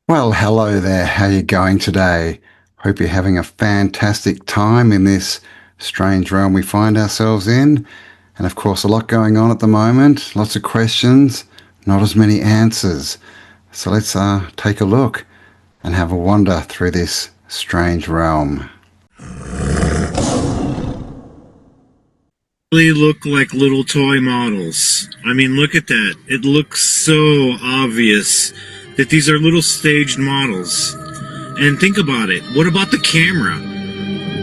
Well, hello there. How you going today? Hope you're having a fantastic time in this strange realm we find ourselves in. And of course, a lot going on at the moment. Lots of questions, not as many answers. So let's take a look and have a wander through this strange realm. Really look like little toy models. I mean, look at that. It looks so obvious that these are little staged models. And think about it. What about the camera?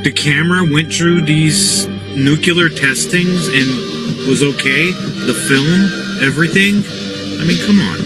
The camera went through these nuclear testings and was okay? The film? Everything? I mean, come on.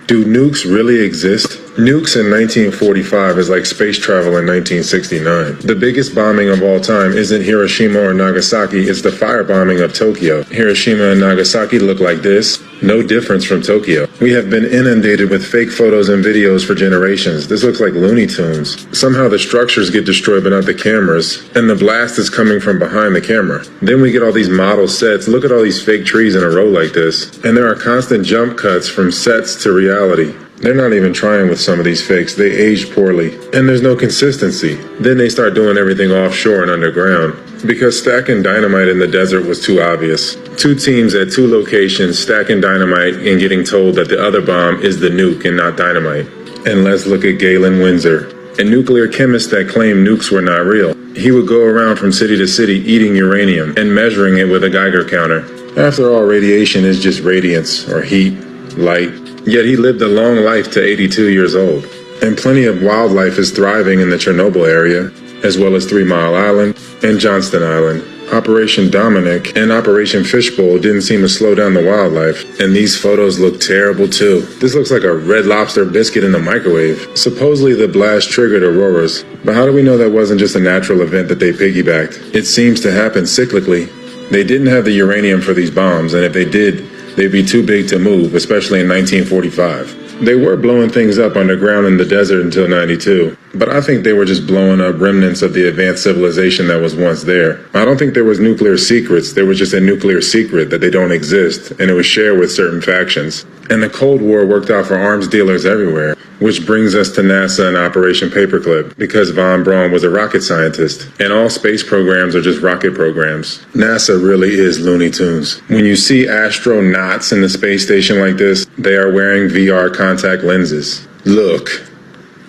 Do nukes really exist? Nukes in 1945 is like space travel in 1969. The biggest bombing of all time isn't Hiroshima or Nagasaki, it's the firebombing of Tokyo. Hiroshima and Nagasaki look like this. No difference from Tokyo. We have been inundated with fake photos and videos for generations. This looks like Looney Tunes. Somehow the structures get destroyed but not the cameras, and the blast is coming from behind the camera. Then we get all these model sets. Look at all these fake trees in a row like this. And there are constant jump cuts from sets to reality. They're not even trying with some of these fakes. They aged poorly. And there's no consistency. Then they start doing everything offshore and underground. Because stacking dynamite in the desert was too obvious. Two teams at two locations stacking dynamite and getting told that the other bomb is the nuke and not dynamite. And let's look at Galen Windsor, a nuclear chemist that claimed nukes were not real. He would go around from city to city eating uranium and measuring it with a Geiger counter. After all, radiation is just radiance or heat, light. Yet he lived a long life to 82 years old. And plenty of wildlife is thriving in the Chernobyl area, as well as 3 Mile Island and Johnston Island. Operation Dominic and Operation Fishbowl didn't seem to slow down the wildlife, and these photos look terrible too. This looks like a Red Lobster biscuit in the microwave. Supposedly the blast triggered auroras, but how do we know that wasn't just a natural event that they piggybacked? It seems to happen cyclically. They didn't have the uranium for these bombs, and if they did, they'd be too big to move, especially in 1945. They were blowing things up underground in the desert until 92, but I think they were just blowing up remnants of the advanced civilization that was once there. I don't think there was nuclear secrets, there was just a nuclear secret that they don't exist, and it was shared with certain factions. And the Cold War worked out for arms dealers everywhere, which brings us to NASA and Operation Paperclip, because von Braun was a rocket scientist, and all space programs are just rocket programs. NASA really is Looney Tunes. When you see astronauts in the space station like this, they are wearing VR contact lenses. Look,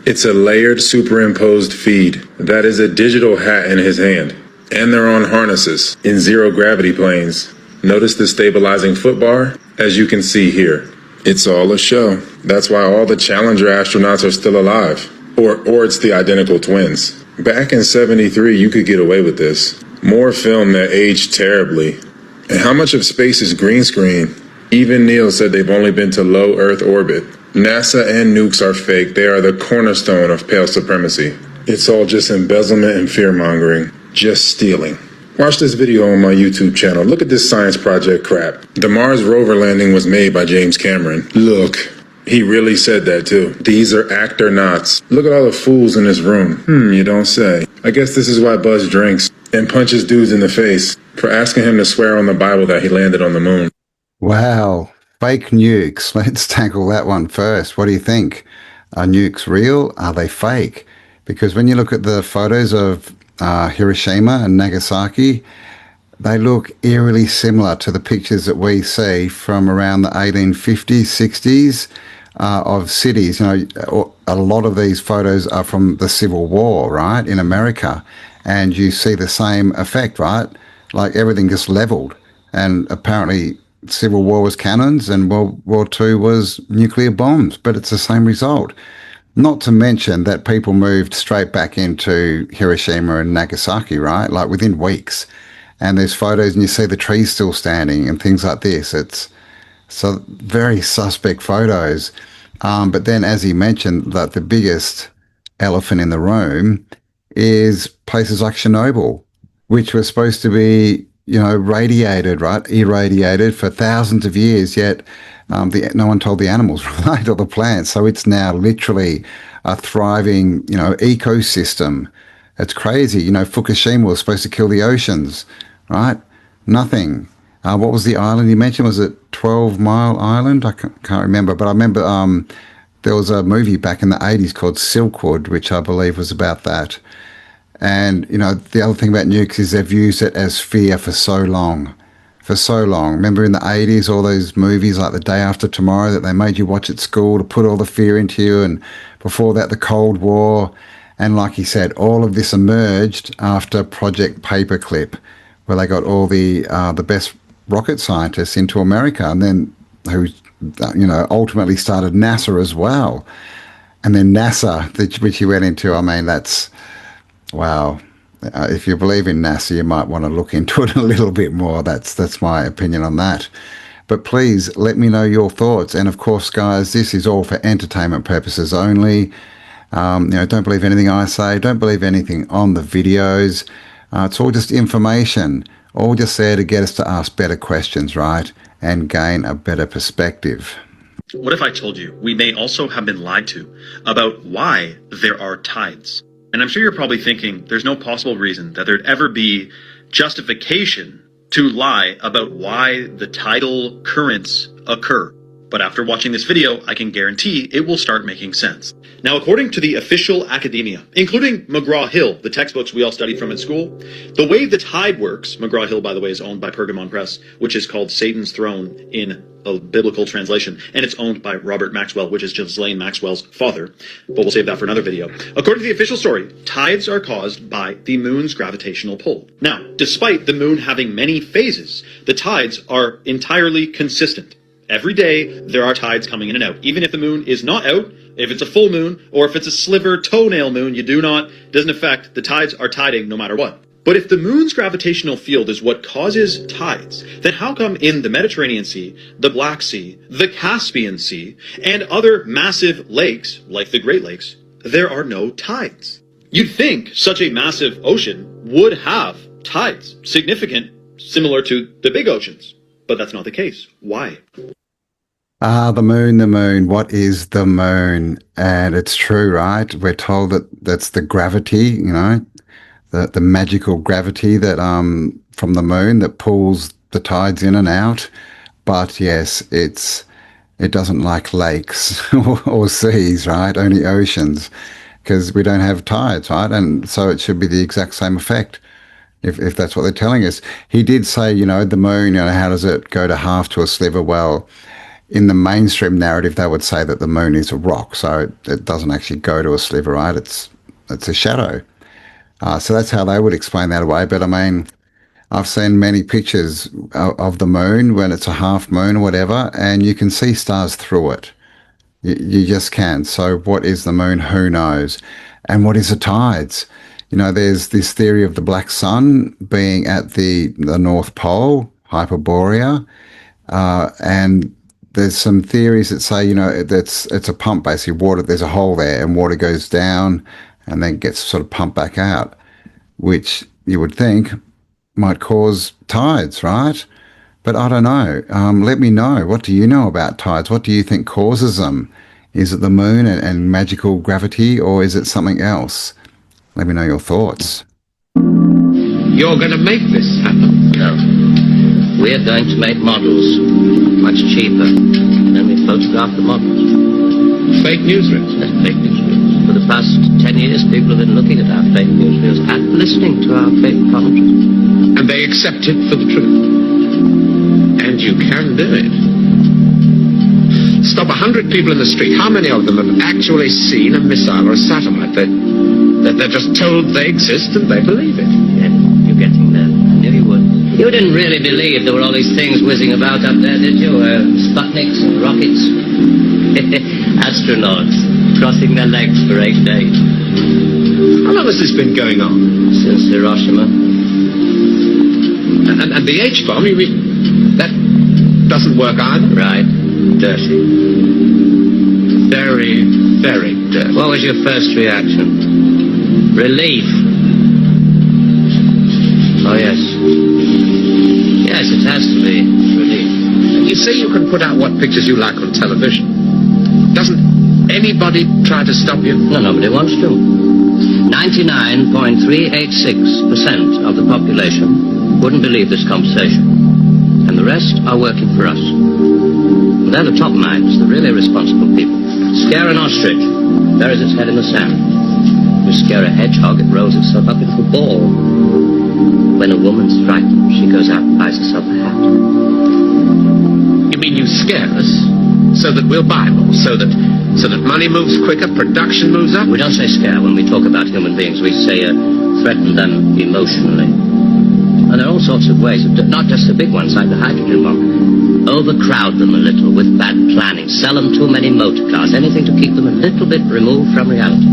it's a layered superimposed feed. That is a digital hat in his hand. And they're on harnesses in zero gravity planes. Notice the stabilizing footbar, as you can see here. It's all a show. That's why all the Challenger astronauts are still alive. Or it's the identical twins. Back in '73, you could get away with this. More film that aged terribly. And how much of space is green screen? Even Neil said they've only been to low Earth orbit. NASA and nukes are fake. They are the cornerstone of pale supremacy. It's all just embezzlement and fear-mongering. Just stealing. Watch this video on my YouTube channel. Look at this science project crap. The Mars rover landing was made by James Cameron. Look, he really said that too. These are actor knots. Look at all the fools in this room. You don't say. I guess this is why Buzz drinks and punches dudes in the face for asking him to swear on the Bible that he landed on the moon. Wow, fake nukes. Let's tackle that one first. What do you think? Are nukes real? Are they fake? Because when you look at the photos of Hiroshima and Nagasaki, they look eerily similar to the pictures that we see from around the 1850s, 60s of cities. You know, a lot of these photos are from the Civil War, right, in America, and you see the same effect, right? Like everything just leveled, and apparently Civil War was cannons and World War II was nuclear bombs, but it's the same result. Not to mention that people moved straight back into Hiroshima and Nagasaki, right? Like within weeks. And there's photos and you see the trees still standing and things like this. It's so very suspect photos. But then, as he mentioned, that the biggest elephant in the room is places like Chernobyl, which were supposed to be, you know, radiated, right? Irradiated for thousands of years, yet no one told the animals, right, or the plants. So it's now literally a thriving, you know, ecosystem. It's crazy. You know, Fukushima was supposed to kill the oceans, right? Nothing. What was the island you mentioned? Was it 12 Mile Island? I can't remember, but I remember there was a movie back in the 80s called Silkwood, which I believe was about that. And, you know, the other thing about nukes is they've used it as fear for so long. For so long. Remember in the 80s, all those movies like The Day After Tomorrow that they made you watch at school to put all the fear into you, and before that, the Cold War. And like he said, all of this emerged after Project Paperclip, where they got all the best rocket scientists into America, and then who, you know, ultimately started NASA as well. And then NASA, which he went into, I mean, that's, wow. If you believe in NASA, you might want to look into it a little bit more. That's my opinion on that. But please let me know your thoughts. And of course, guys, this is all for entertainment purposes only. You know, don't believe anything I say. Don't believe anything on the videos. It's all just information. All just there to get us to ask better questions, right? And gain a better perspective. What if I told you we may also have been lied to about why there are tides? And I'm sure you're probably thinking there's no possible reason that there'd ever be justification to lie about why the tidal currents occur. But after watching this video, I can guarantee it will start making sense. Now, according to the official academia, including McGraw-Hill, the textbooks we all studied from at school, the way the tide works, McGraw-Hill, by the way, is owned by Pergamon Press, which is called Satan's Throne in a biblical translation, and it's owned by Robert Maxwell, which is Ghislaine Maxwell's father, but we'll save that for another video. According to the official story, tides are caused by the moon's gravitational pull. Now, despite the moon having many phases, the tides are entirely consistent. Every day, there are tides coming in and out. Even if the moon is not out, if it's a full moon, or if it's a sliver toenail moon, doesn't affect, the tides are tiding no matter what. But if the moon's gravitational field is what causes tides, then how come in the Mediterranean Sea, the Black Sea, the Caspian Sea, and other massive lakes, like the Great Lakes, there are no tides? You'd think such a massive ocean would have tides, significant, similar to the big oceans. But that's not the case. Why? The moon. What is the moon? And it's true, right? We're told that that's the gravity, you know, the magical gravity that from the moon that pulls the tides in and out. But yes, it doesn't like lakes or seas, right? Only oceans, because we don't have tides, right? And so it should be the exact same effect. If that's what they're telling us. He did say, you know, the moon, you know, how does it go to half to a sliver? Well, in the mainstream narrative, they would say that the moon is a rock, so it doesn't actually go to a sliver, right? It's a shadow. So that's how they would explain that away. But I mean, I've seen many pictures of the moon when it's a half moon or whatever, and you can see stars through it. You just can. So what is the moon? Who knows? And what is the tides? You know, there's this theory of the black sun being at the North Pole, Hyperborea, and there's some theories that say, you know, it's a pump, basically water. There's a hole there, and water goes down and then gets sort of pumped back out, which you would think might cause tides, right? But I don't know. Let me know. What do you know about tides? What do you think causes them? Is it the moon and magical gravity, or is it something else? Let me know your thoughts. You're going to make this happen? No. We're going to make models much cheaper. Then we photograph the models. Fake newsreels? Fake newsreels. For the past 10 years, people have been looking at our fake newsreels and listening to our fake commentary. And they accept it for the truth. And you can do it. Stop 100 people in the street. How many of them have actually seen a missile or a satellite? They're just told they exist and they believe it. Yeah, you're getting there. I knew you would. You didn't really believe there were all these things whizzing about up there, did you? Sputniks and rockets. Astronauts crossing their legs for 8 days. How long has this been going on? Since Hiroshima. And the H-bomb, you mean, that doesn't work either? Right. Dirty. Very, very dirty. What was your first reaction? Relief. Oh, yes. Yes, it has to be relief. You say you can put out what pictures you like on television. Doesn't anybody try to stop you? No, nobody wants to. 99.386% of the population wouldn't believe this conversation. And the rest are working for us. They're the top minds, the really responsible people. Scare an ostrich, buries its head in the sand. You scare a hedgehog, it rolls itself up into a ball. When a woman's frightened, she goes out and buys herself a hat. You mean you scare us so that we'll buy more, so that money moves quicker, production moves up? We don't say scare when we talk about human beings. We say threaten them emotionally. And there are all sorts of ways, not just the big ones like the hydrogen bomb. Overcrowd them a little with bad planning. Sell them too many motor cars. Anything to keep them a little bit removed from reality.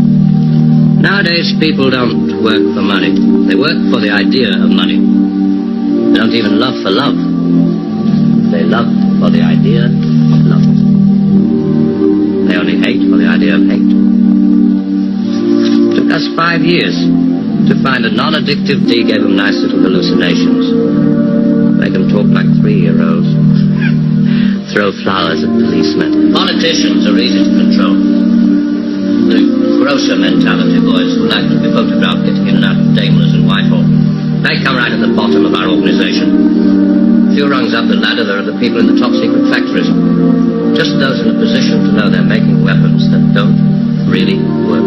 Nowadays, people don't work for money. They work for the idea of money. They don't even love for love. They love for the idea of love. They only hate for the idea of hate. It took us 5 years to find a non-addictive D gave them nice little hallucinations. Make them talk like 3-year-olds. Throw flowers at policemen. Politicians are easy to control. The grosser mentality boys who like to be photographed getting in and out of Daimlers and Whitehall. They come right at the bottom of our organization. A few rungs up the ladder, there are the people in the top secret factories. Just those in a position to know they're making weapons that don't really work.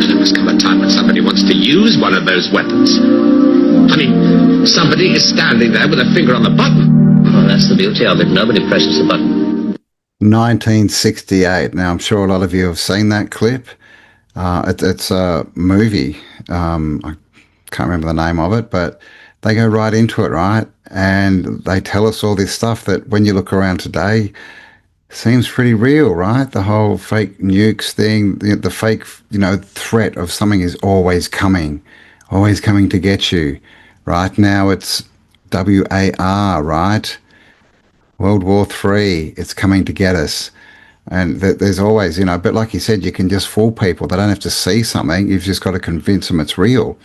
There must come a time when somebody wants to use one of those weapons. I mean, somebody is standing there with a finger on the button. Well, that's the beauty of it. Nobody presses the button. 1968. Now, I'm sure a lot of you have seen that clip. It's a movie. I can't remember the name of it, but they go right into it, right? And they tell us all this stuff that when you look around today, seems pretty real, right? The whole fake nukes thing, the fake, threat of something is always coming to get you. Right now it's WAR, right? World War III, it's coming to get us. And there's always, but like you said, you can just fool people. They don't have to see something. You've just got to convince them it's real.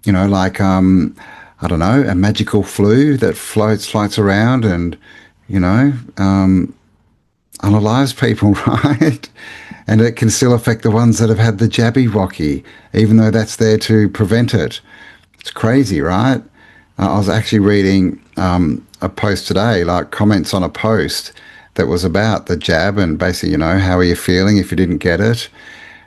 Like, I don't know, a magical flu that floats around and, unalives people, right? And it can still affect the ones that have had the jabby-wocky, even though that's there to prevent it. It's crazy, right? I was actually reading a post today, like comments on a post that was about the jab and basically, how are you feeling if you didn't get it?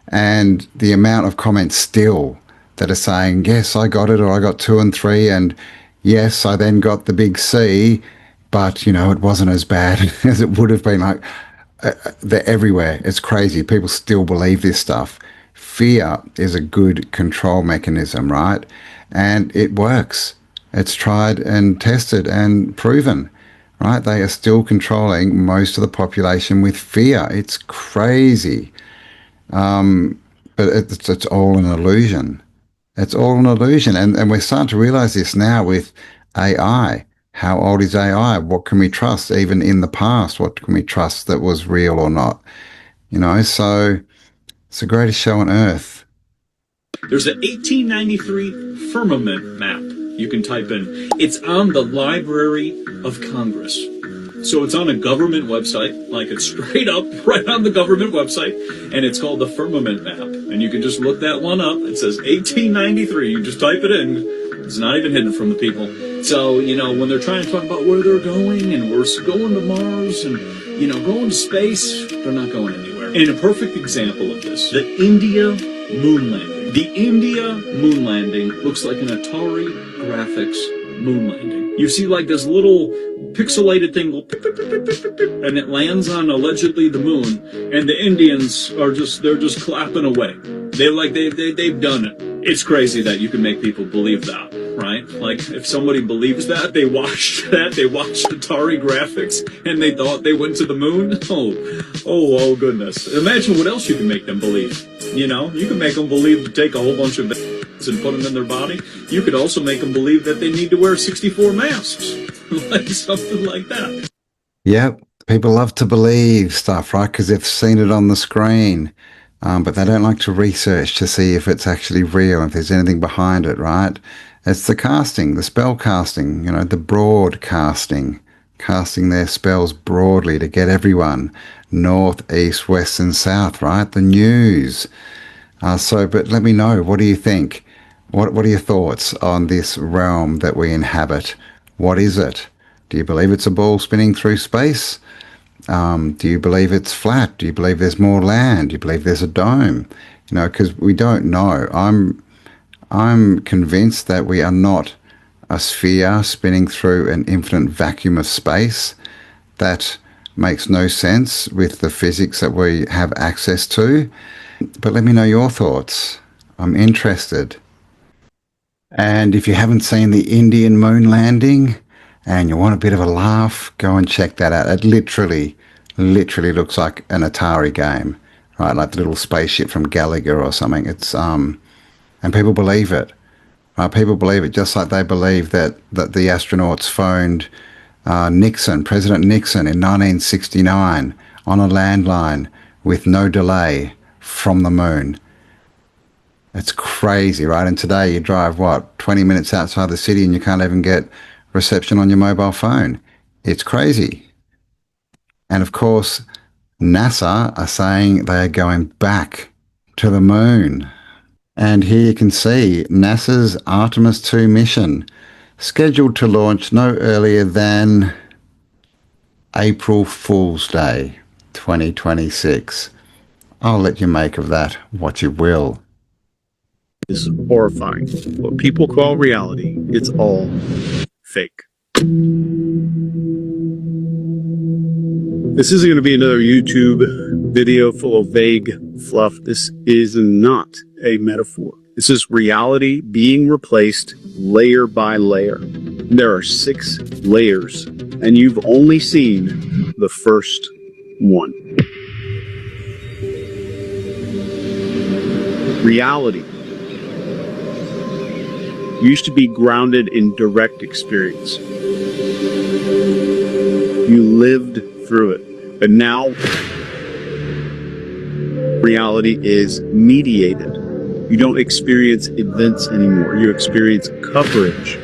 And the amount of comments still that are saying, yes, I got it, or I got 2 and 3, and yes, I then got the big C, but, it wasn't as bad as it would have been. Like, they're everywhere. It's crazy. People still believe this stuff. Fear is a good control mechanism, right? And it works. It's tried and tested and proven, right? They are still controlling most of the population with fear. It's crazy. But it's all an illusion. It's all an illusion. And we're starting to realize this now with AI. How old is AI? What can we trust? Even in the past, what can we trust that was real or not? So it's the greatest show on earth. There's an 1893 firmament map you can type in. It's on the Library of Congress. So it's on a government website, like it's straight up right on the government website, and it's called the firmament map. And you can just look that one up. It says 1893. You just type it in. It's not even hidden from the people. So, when they're trying to talk about where they're going and we're going to Mars and, going to space, they're not going anywhere. And a perfect example of this, the India moon landing. The India moon landing looks like an Atari graphics moon landing. You see like this little pixelated thing go pip, pip, pip, pip, pip, pip, and it lands on allegedly the moon, and the Indians they're just clapping away. They've done it. It's crazy that you can make people believe that, right? Like, if somebody believes that, they watched Atari graphics, and they thought they went to the moon. Oh goodness. Imagine what else you can make them believe. You can make them believe to take a whole bunch of and put them in their body. You could also make them believe that they need to wear 64 masks. Like something like that. Yep. People love to believe stuff, right? Because they've seen it on the screen. But they don't like to research to see if it's actually real, if there's anything behind it, right? It's the casting, the spell casting, the broadcasting, casting their spells broadly to get everyone, north, east, west, and south, right? The news. But let me know, what do you think? What are your thoughts on this realm that we inhabit? What is it? Do you believe it's a ball spinning through space? Do you believe it's flat? Do you believe there's more land? Do you believe there's a dome? You know, because we don't know. I'm convinced that we are not a sphere spinning through an infinite vacuum of space. That makes no sense with the physics that we have access to. But let me know your thoughts. I'm interested. And if you haven't seen the Indian moon landing and you want a bit of a laugh, go and check that out. It literally looks like an Atari game, right? Like the little spaceship from Gallagher or something. And people believe it. Right? People believe it just like they believe that the astronauts phoned President Nixon in 1969 on a landline with no delay from the moon. It's crazy, right? And today you drive, 20 minutes outside the city and you can't even get reception on your mobile phone. It's crazy. And of course, NASA are saying they are going back to the moon. And here you can see NASA's Artemis 2 mission, scheduled to launch no earlier than April Fool's Day 2026. I'll let you make of that what you will. Is horrifying. What people call reality, it's all fake. This isn't going to be another YouTube video full of vague fluff. This is not a metaphor. This is reality being replaced layer by layer. There are 6 layers, and you've only seen the first one. Reality used to be grounded in direct experience. You lived through it. But now, reality is mediated. You don't experience events anymore. You experience coverage,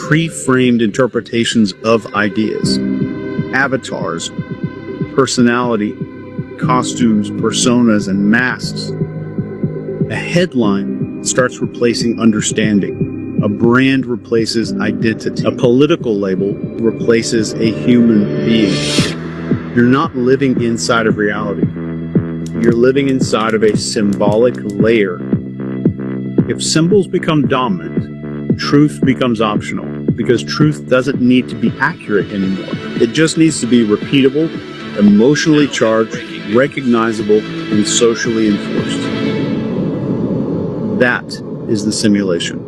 pre-framed interpretations of ideas, avatars, personality, costumes, personas, and masks. A headline starts replacing understanding. A brand replaces identity. A political label replaces a human being. You're not living inside of reality. You're living inside of a symbolic layer. If symbols become dominant, truth becomes optional, because truth doesn't need to be accurate anymore. It just needs to be repeatable, emotionally charged, recognizable, and socially enforced. That is the simulation.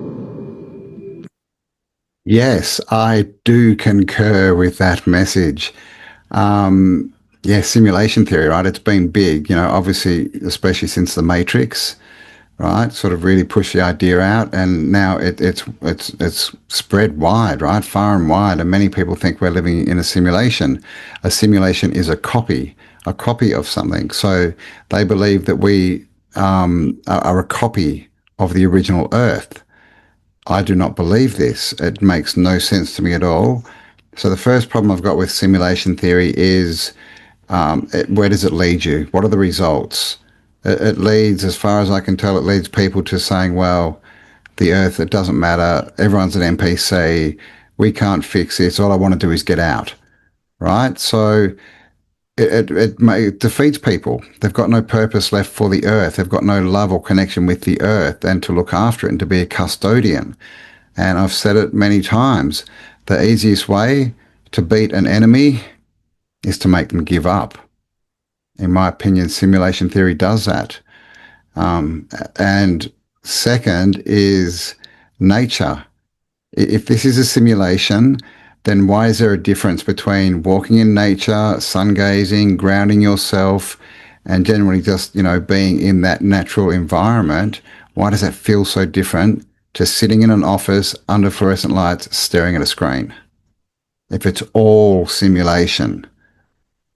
Yes, I do concur with that message. Simulation theory, right? It's been big, obviously, especially since the Matrix, right? Sort of really pushed the idea out, and now it's spread wide, right? Far and wide, and many people think we're living in a simulation. A simulation is a copy of something. So they believe that we are a copy of the original Earth. I do not believe this. It makes no sense to me at all. So the first problem I've got with simulation theory is where does it lead you? What are the results? It leads, as far as I can tell, it leads people to saying, well, the Earth, it doesn't matter. Everyone's an NPC. We can't fix this. All I want to do is get out, right? So it defeats people. They've got no purpose left for the Earth. They've got no love or connection with the Earth and to look after it and to be a custodian. And I've said it many times. The easiest way to beat an enemy is to make them give up. In my opinion, simulation theory does that. And second is nature. If this is a simulation, then why is there a difference between walking in nature, sun gazing, grounding yourself, and generally just, being in that natural environment? Why does that feel so different to sitting in an office under fluorescent lights staring at a screen? If it's all simulation,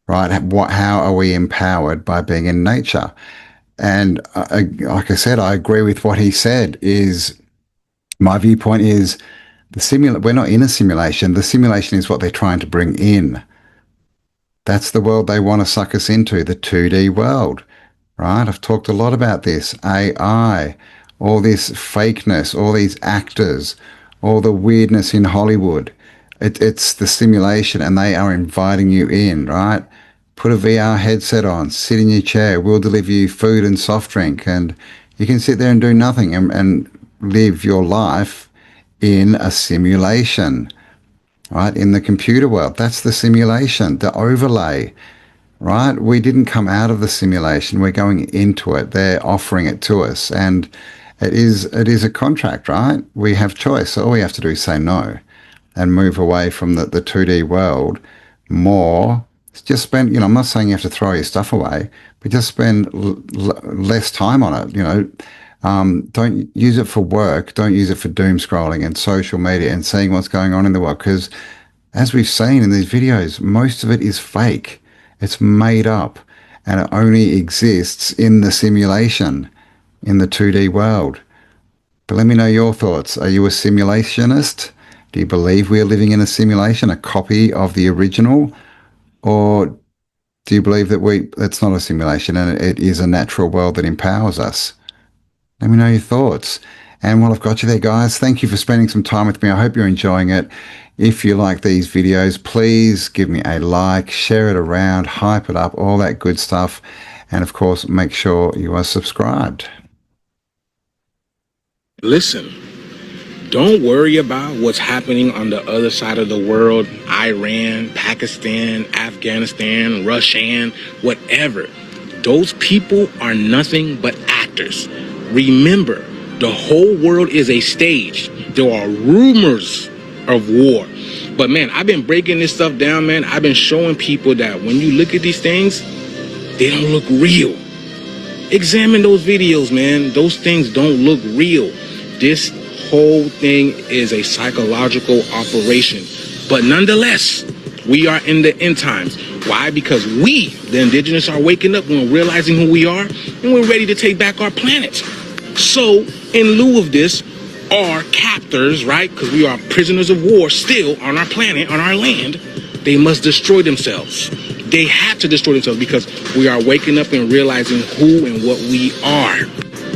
right? How are we empowered by being in nature? And like I said, I agree with what he said. My viewpoint is we're not in a simulation. The simulation is what they're trying to bring in. That's the world they want to suck us into, the 2D world, right? I've talked a lot about this. AI, all this fakeness, all these actors, all the weirdness in Hollywood. It's the simulation, and they are inviting you in, right? Put a VR headset on, sit in your chair, we'll deliver you food and soft drink, and you can sit there and do nothing and live your life in a simulation, right? In the computer world. That's the simulation, the overlay, right? We didn't come out of the simulation, we're going into it. They're offering it to us, and it is a contract, right? We have choice. So all we have to do is say no and move away from the 2D world more. Just spend, I'm not saying you have to throw your stuff away, but just spend less time on it. Don't use it for work. Don't use it for doom scrolling and social media and seeing what's going on in the world. Because as we've seen in these videos, most of it is fake. It's made up, and it only exists in the simulation, in the 2D world. But let me know your thoughts. Are you a simulationist? Do you believe we are living in a simulation, a copy of the original? Or do you believe that it's not a simulation and it is a natural world that empowers us? Let me know your thoughts. And while I've got you there, guys, thank you for spending some time with me. I hope you're enjoying it. If you like these videos, please give me a like, share it around, hype it up, all that good stuff. And of course, make sure you are subscribed. Listen, don't worry about what's happening on the other side of the world, Iran, Pakistan, Afghanistan, Russia, whatever. Those people are nothing but actors. Remember, the whole world is a stage. There are rumors of war. But man, I've been breaking this stuff down, man. I've been showing people that when you look at these things, they don't look real. Examine those videos, man. Those things don't look real. This whole thing is a psychological operation. But nonetheless, we are in the end times. Why? Because we, the indigenous, are waking up and realizing who we are, and we're ready to take back our planet. So, in lieu of this, our captors, right, because we are prisoners of war still on our planet, on our land, they must destroy themselves. They have to destroy themselves because we are waking up and realizing who and what we are.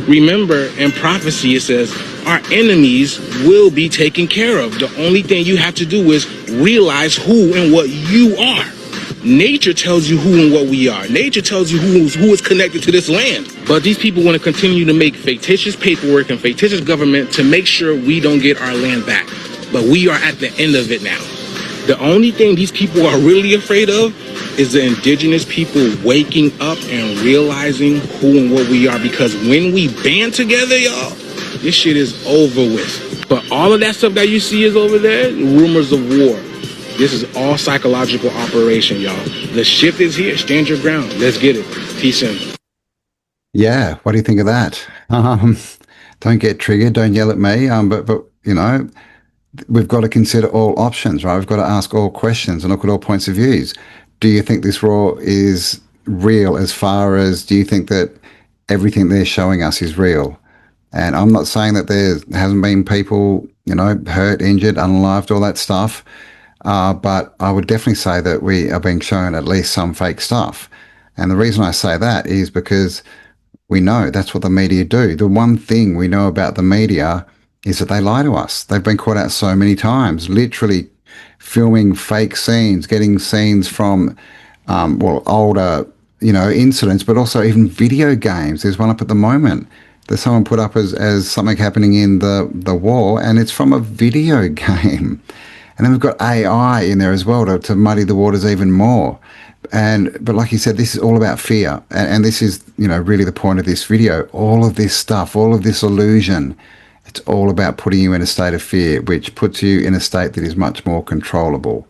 Remember, in prophecy, it says, our enemies will be taken care of. The only thing you have to do is realize who and what you are. Nature tells you who and what we are. Nature tells you who is connected to this land. But these people want to continue to make fictitious paperwork and fictitious government to make sure we don't get our land back. But we are at the end of it now. The only thing these people are really afraid of is the indigenous people waking up and realizing who and what we are. Because when we band together, y'all, this shit is over with. But all of that stuff that you see is over there, rumors of war. This is all psychological operation, y'all. The shift is here. Stand your ground. Let's get it. Peace in. Yeah, what do you think of that? Don't get triggered. Don't yell at me. But we've got to consider all options, right? We've got to ask all questions and look at all points of views. Do you think this war is real? As far as, do you think that everything they're showing us is real? And I'm not saying that there hasn't been people, hurt, injured, unalived, all that stuff. But I would definitely say that we are being shown at least some fake stuff. And the reason I say that is because we know that's what the media do. The one thing we know about the media is that they lie to us. They've been caught out so many times, literally filming fake scenes, getting scenes from, older, incidents, but also even video games. There's one up at the moment that someone put up as something happening in the war, and it's from a video game. And then we've got AI in there as well to muddy the waters even more. But like you said, this is all about fear. And this is, really the point of this video. All of this stuff, all of this illusion, it's all about putting you in a state of fear, which puts you in a state that is much more controllable,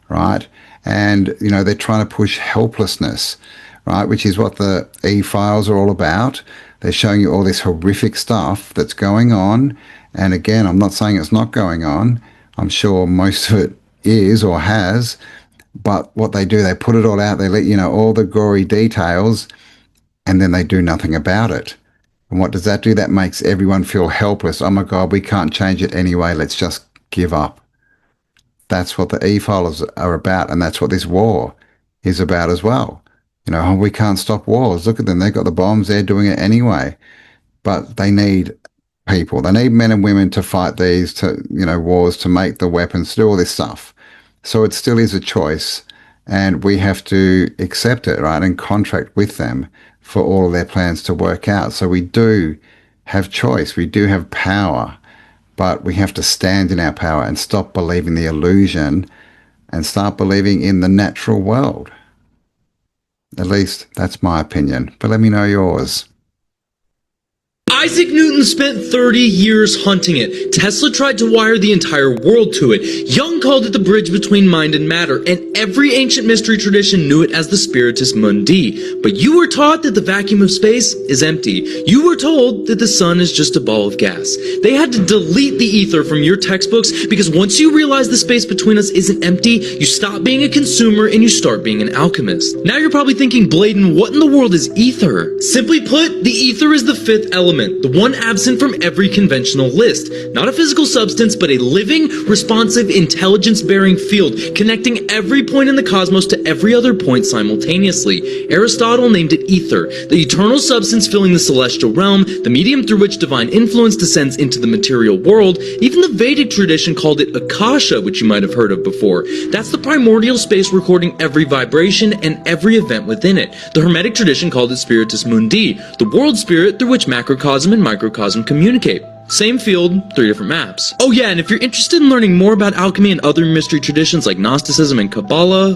right? And, they're trying to push helplessness, right? Which is what the e-files are all about. They're showing you all this horrific stuff that's going on. And again, I'm not saying it's not going on. I'm sure most of it is or has, but what they do, they put it all out, they let you know all the gory details, and then they do nothing about it. And what does that do? That makes everyone feel helpless. Oh my God, we can't change it anyway, let's just give up. That's what the e-files are about, and that's what this war is about as well. We can't stop wars. Look at them, they've got the bombs, they're doing it anyway. But they need people. They need men and women to fight these wars, to make the weapons, to do all this stuff. So it still is a choice, and we have to accept it, right, and contract with them for all of their plans to work out. So we do have choice, we do have power, but we have to stand in our power and stop believing the illusion and start believing in the natural world. At least that's my opinion, but let me know yours. Isaac Newton spent 30 years hunting it. Tesla tried to wire the entire world to it. Jung called it the bridge between mind and matter, and every ancient mystery tradition knew it as the Spiritus Mundi. But you were taught that the vacuum of space is empty. You were told that the sun is just a ball of gas. They had to delete the ether from your textbooks because once you realize the space between us isn't empty, you stop being a consumer and you start being an alchemist. Now you're probably thinking, Bladen, what in the world is ether? Simply put, the ether is the fifth element. The one absent from every conventional list. Not a physical substance, but a living, responsive, intelligence-bearing field, connecting every point in the cosmos to every other point simultaneously. Aristotle named it ether, the eternal substance filling the celestial realm, the medium through which divine influence descends into the material world. Even the Vedic tradition called it Akasha, which you might have heard of before. That's the primordial space recording every vibration and every event within it. The Hermetic tradition called it Spiritus Mundi, the world spirit through which macrocosm and microcosm communicate. Same field, 3 different maps. Oh yeah, and if you're interested in learning more about alchemy and other mystery traditions like Gnosticism and Kabbalah,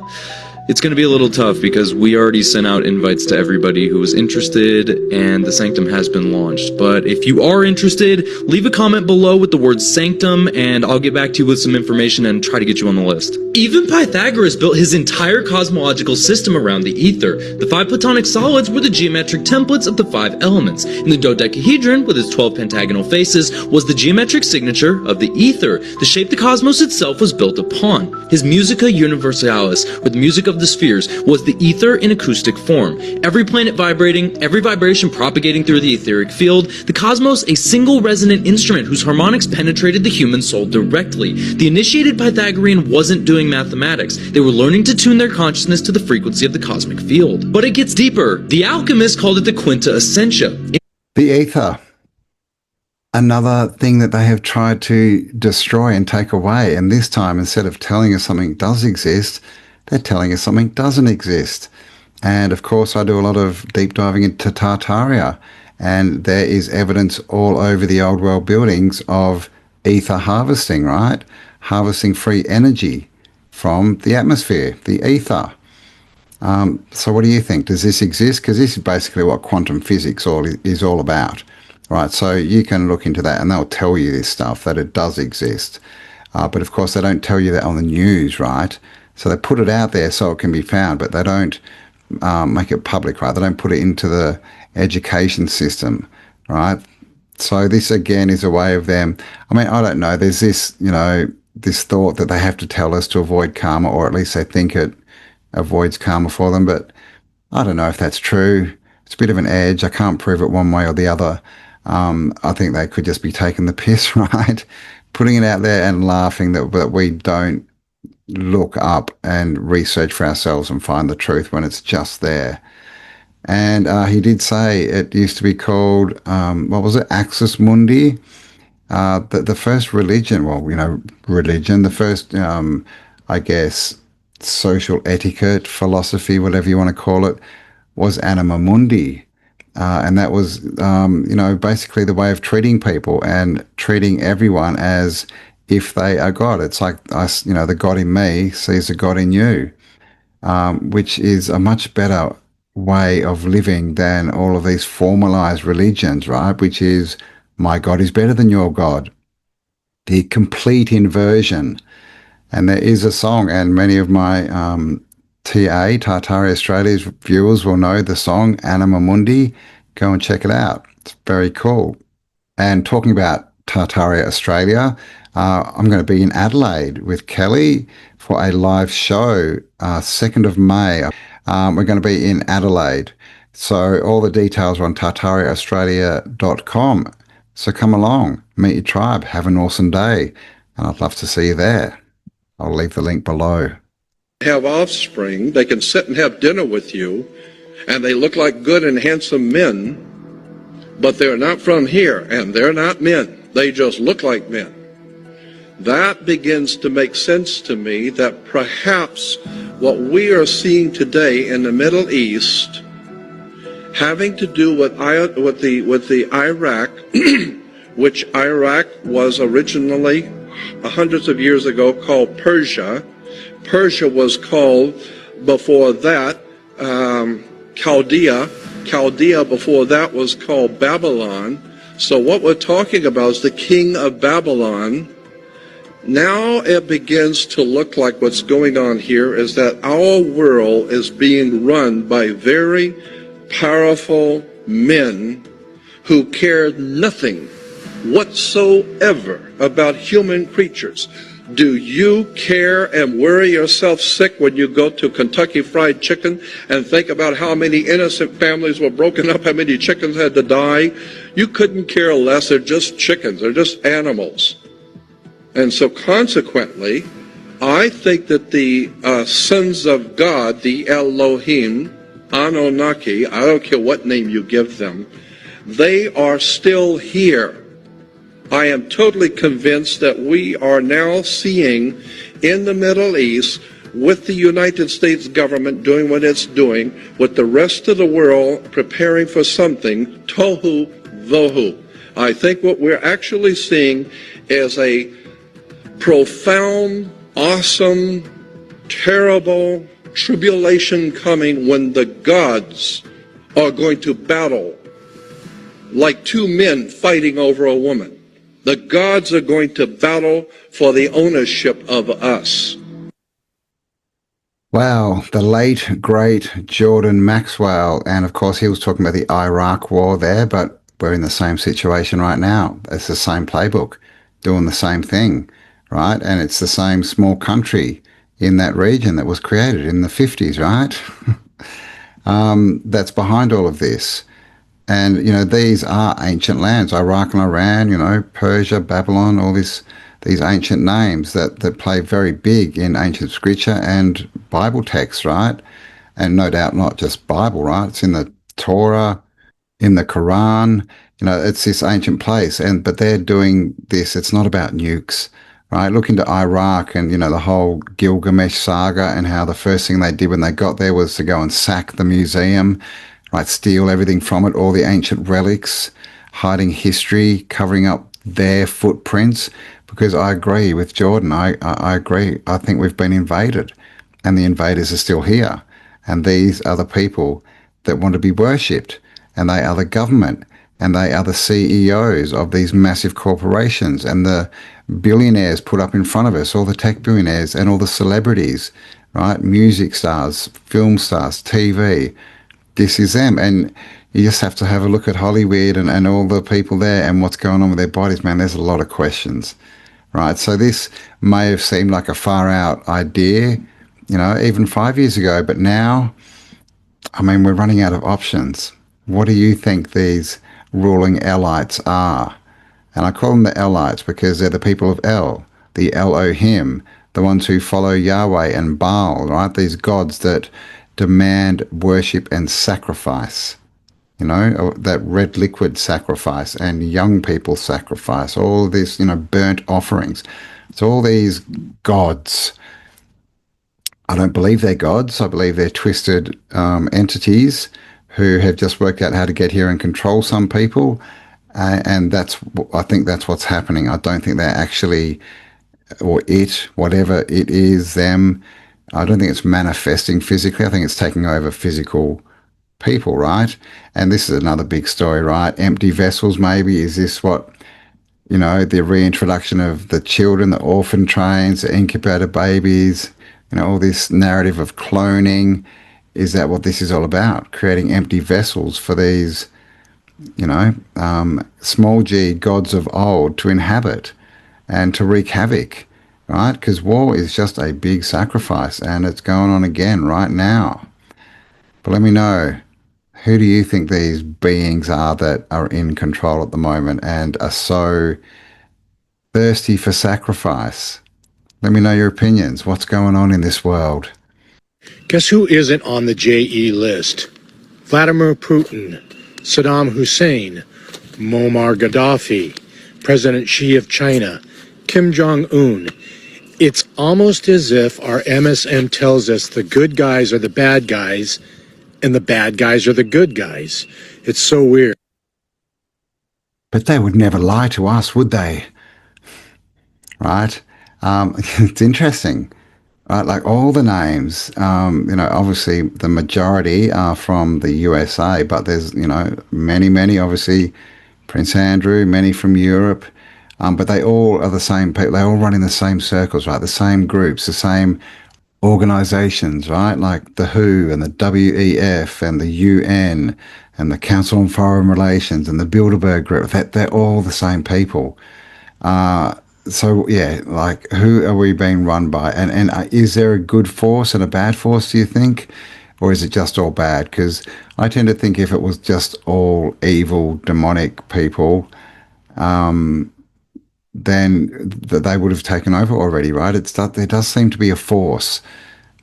it's going to be a little tough because we already sent out invites to everybody who was interested and the Sanctum has been launched. But if you are interested, leave a comment below with the word Sanctum and I'll get back to you with some information and try to get you on the list. Even Pythagoras built his entire cosmological system around the ether. The 5 platonic solids were the geometric templates of the 5 elements, and the dodecahedron, with its 12 pentagonal faces, was the geometric signature of the ether, the shape the cosmos itself was built upon. His Musica Universalis, or the music of the spheres, was the ether in acoustic form. Every planet vibrating, every vibration propagating through the etheric field, the cosmos a single resonant instrument whose harmonics penetrated the human soul directly. The initiated Pythagorean wasn't doing mathematics. They were learning to tune their consciousness to the frequency of the cosmic field. But it gets deeper. The alchemists called it the Quinta Essentia. The ether. Another thing that they have tried to destroy and take away, and this time instead of telling us something does exist, they're telling us something doesn't exist. And of course I do a lot of deep diving into Tartaria, and there is evidence all over the old world buildings of ether harvesting, right? Harvesting free energy from the atmosphere, the ether. So what do you think? Does this exist? Because this is basically what quantum physics is all about, right? So you can look into that and they'll tell you this stuff, that it does exist. But of course they don't tell you that on the news, right? So they put it out there so it can be found, but they don't make it public, right? They don't put it into the education system, right? So this again is a way of them, I mean, I don't know, there's this, this thought that they have to tell us to avoid karma, or at least they think it avoids karma for them, but I don't know if that's true. It's a bit of an edge. I can't prove it one way or the other. I think they could just be taking the piss, right? Putting it out there and laughing that we don't look up and research for ourselves and find the truth when it's just there. And he did say it used to be called, what was it, Axis Mundi? The first religion, the first, I guess, social etiquette, philosophy, whatever you want to call it, was Anima Mundi. And that was, basically the way of treating people and treating everyone as if they are God. It's like us, the God in me sees the God in you, which is a much better way of living than all of these formalized religions, right? Which is, my God is better than your God. The complete inversion. And there is a song, and many of my Tartaria Australia's viewers will know the song Anima Mundi. Go and check it out. It's very cool. And talking about Tartaria Australia, I'm going to be in Adelaide with Kelly for a live show, 2nd of May. We're going to be in Adelaide. So all the details are on tartariaaustralia.com. So come along, meet your tribe, have an awesome day, and I'd love to see you there. I'll leave the link below. Have offspring, they can sit and have dinner with you, and they look like good and handsome men, but they're not from here, and they're not men. They just look like men. that begins to make sense to me that perhaps what we are seeing today in the Middle East having to do with the Iraq, which Iraq was originally hundreds of years ago called Persia. Persia was called before that Chaldea. Chaldea before that was called Babylon. So what we're talking about is the king of Babylon. Now it begins to look like what's going on here is that our world is being run by very powerful men who care nothing whatsoever about human creatures. Do you care and worry yourself sick when you go to Kentucky Fried Chicken and think about how many innocent families were broken up, how many chickens had to die? You couldn't care less. They're just chickens. They're just animals. And so consequently, I think that the sons of God, the Elohim, Anunnaki, I don't care what name you give them, they are still here. I am totally convinced that we are now seeing in the Middle East, with the United States government doing what it's doing, with the rest of the world preparing for something, tohu vohu. I think what we're actually seeing is a profound, awesome, terrible tribulation coming when the gods are going to battle like two men fighting over a woman. The gods are going to battle for the ownership of us. Wow, the late, great Jordan Maxwell. And of course, he was talking about the Iraq war there, but we're in the same situation right now. It's the same playbook, doing the same thing, right? And it's the same small country in that region that was created in the 50s, right? That's behind all of this. And, you know, these are ancient lands, Iraq and Iran, you know, Persia, Babylon, all these ancient names that play very big in ancient scripture and Bible texts, right? And no doubt not just Bible, right? It's in the Torah, in the Quran, you know, it's this ancient place. But they're doing this. It's not about nukes, right? Look into Iraq and, you know, the whole Gilgamesh saga and how the first thing they did when they got there was to go and sack the museum, right? Steal everything from it, all the ancient relics, hiding history, covering up their footprints. Because I agree with Jordan. I agree. I think we've been invaded and the invaders are still here. And these are the people that want to be worshipped. And they are the government. And they are the CEOs of these massive corporations and the billionaires put up in front of us, all the tech billionaires and all the celebrities, right? Music stars, film stars, TV. This is them. And you just have to have a look at Hollywood and all the people there and what's going on with their bodies, man. There's a lot of questions, right? So this may have seemed like a far out idea, you know, even 5 years ago, but now, I mean, we're running out of options. What do you think these ruling elites are? And I call them the elites because they're the people of El, the Elohim, the ones who follow Yahweh and Baal, right? These gods that demand worship and sacrifice, you know, that red liquid sacrifice and young people sacrifice, all this, you know, burnt offerings. It's all these gods. I don't believe they're gods. I believe they're twisted entities who have just worked out how to get here and control some people. And I think that's what's happening. I don't think they're actually, or it, whatever it is, them. I don't think it's manifesting physically. I think it's taking over physical people, right? And this is another big story, right? Empty vessels, maybe. Is this what, you know, the reintroduction of the children, the orphan trains, the incubator babies, you know, all this narrative of cloning? Is that what this is all about? Creating empty vessels for these, you know, small g gods of old to inhabit and to wreak havoc, right? Because war is just a big sacrifice and it's going on again right now. But let me know, who do you think these beings are that are in control at the moment and are so thirsty for sacrifice? Let me know your opinions. What's going on in this world? Guess who isn't on the JE list? Vladimir Putin, Saddam Hussein, Muammar Gaddafi, President Xi of China, Kim Jong-un. It's almost as if our MSM tells us the good guys are the bad guys and the bad guys are the good guys. It's so weird. But they would never lie to us, would they? Right? It's interesting. Right, like all the names, obviously the majority are from the USA, but there's, many, obviously Prince Andrew, many from Europe, but they all are the same people. They all run in the same circles, right? The same groups, the same organizations, right? Like the WHO and the WEF and the UN and the Council on Foreign Relations and the Bilderberg Group. They're all the same people. So yeah, like who are we being run by? And is there a good force and a bad force, do you think? Or is it just all bad? Because I tend to think if it was just all evil, demonic people, then they would have taken over already, right? There does seem to be a force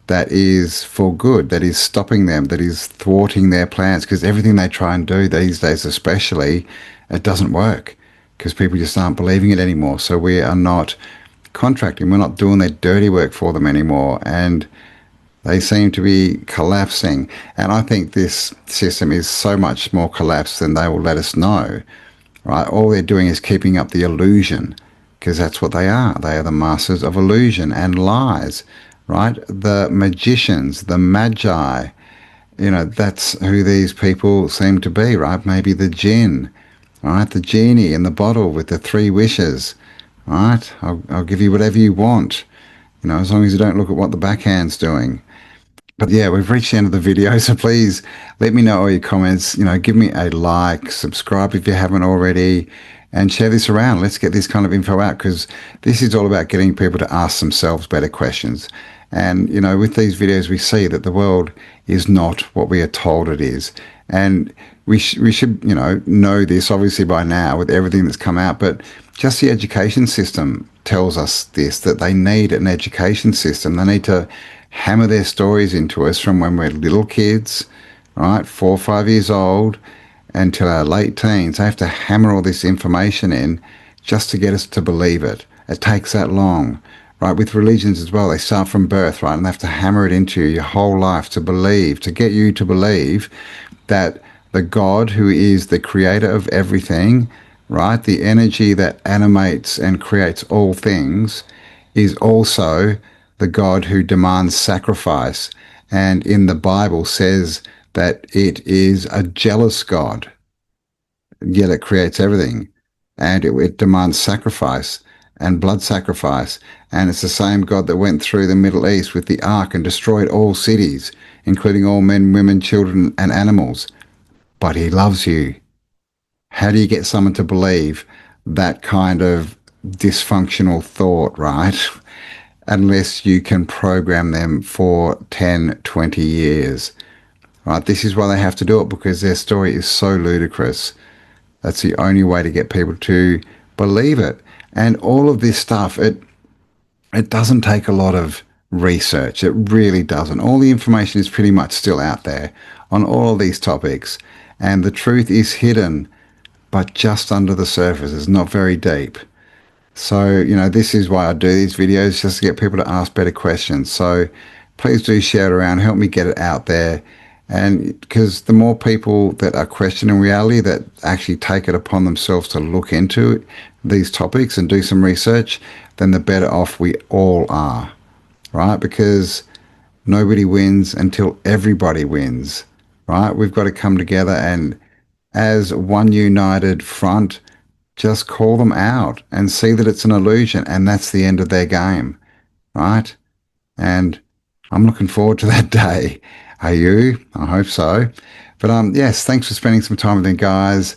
that is for good, that is stopping them, that is thwarting their plans, because everything they try and do these days especially, it doesn't work because people just aren't believing it anymore. So we are not contracting, we're not doing their dirty work for them anymore, and they seem to be collapsing. And I think this system is so much more collapsed than they will let us know, right? All they're doing is keeping up the illusion, because that's what they are. They are the masters of illusion and lies, right? The magicians, the magi, that's who these people seem to be, right? Maybe the jinn, right? The genie in the bottle with the 3 wishes, right? I'll give you whatever you want, as long as you don't look at what the backhand's doing. But yeah, we've reached the end of the video, so please let me know all your comments. Give me a like, subscribe if you haven't already, and share this around. Let's get this kind of info out, because this is all about getting people to ask themselves better questions. And, with these videos, we see that the world is not what we are told it is. And we should, know this obviously by now with everything that's come out, but just the education system tells us this, that they need an education system. They need to hammer their stories into us from when we're little kids, right, 4 or 5 years old, until our late teens. They have to hammer all this information in just to get us to believe it. It takes that long, right? With religions as well, they start from birth, right, and they have to hammer it into your whole life to believe, to get you to believe that the God who is the creator of everything, right, the energy that animates and creates all things, is also the God who demands sacrifice, and in the Bible says that it is a jealous God, yet it creates everything, and it demands sacrifice and blood sacrifice. And it's the same God that went through the Middle East with the ark and destroyed all cities, including all men, women, children, and animals. But he loves you. How do you get someone to believe that kind of dysfunctional thought, right? Unless you can program them for 10, 20 years. Right? This is why they have to do it, because their story is so ludicrous. That's the only way to get people to believe it. And all of this stuff, it doesn't take a lot of research. It really doesn't. All the information is pretty much still out there on all of these topics. And the truth is hidden, but just under the surface. It's not very deep. So, this is why I do these videos, just to get people to ask better questions. So please do share it around, help me get it out there. And because the more people that are questioning reality, that actually take it upon themselves to look into these topics and do some research, then the better off we all are, right? Because nobody wins until everybody wins, right? We've got to come together and as one united front, just call them out and see that it's an illusion, and that's the end of their game, right? And I'm looking forward to that day. Are you? I hope so. But yes, thanks for spending some time with me, guys.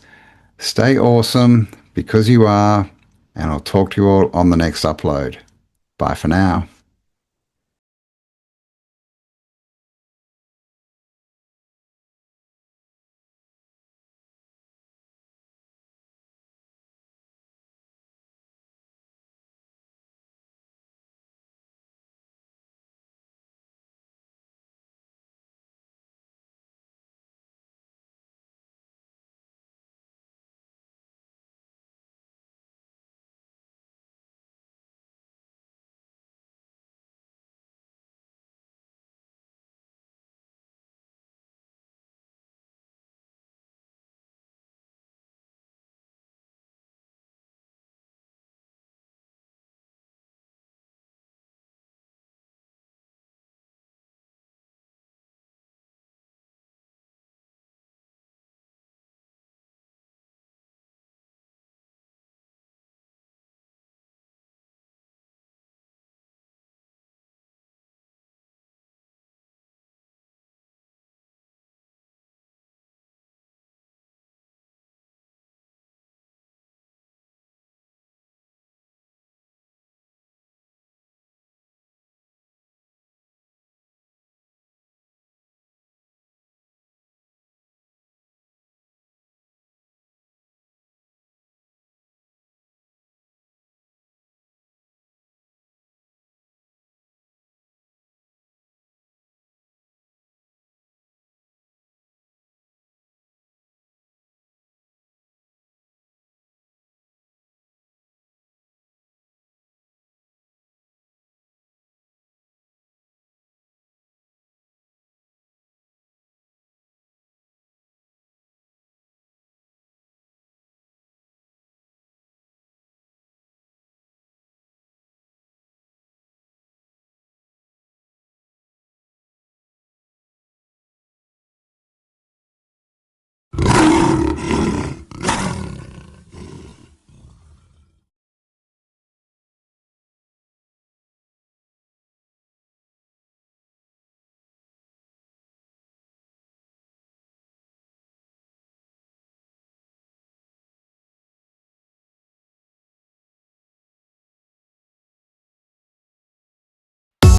Stay awesome, because you are, and I'll talk to you all on the next upload. Bye for now.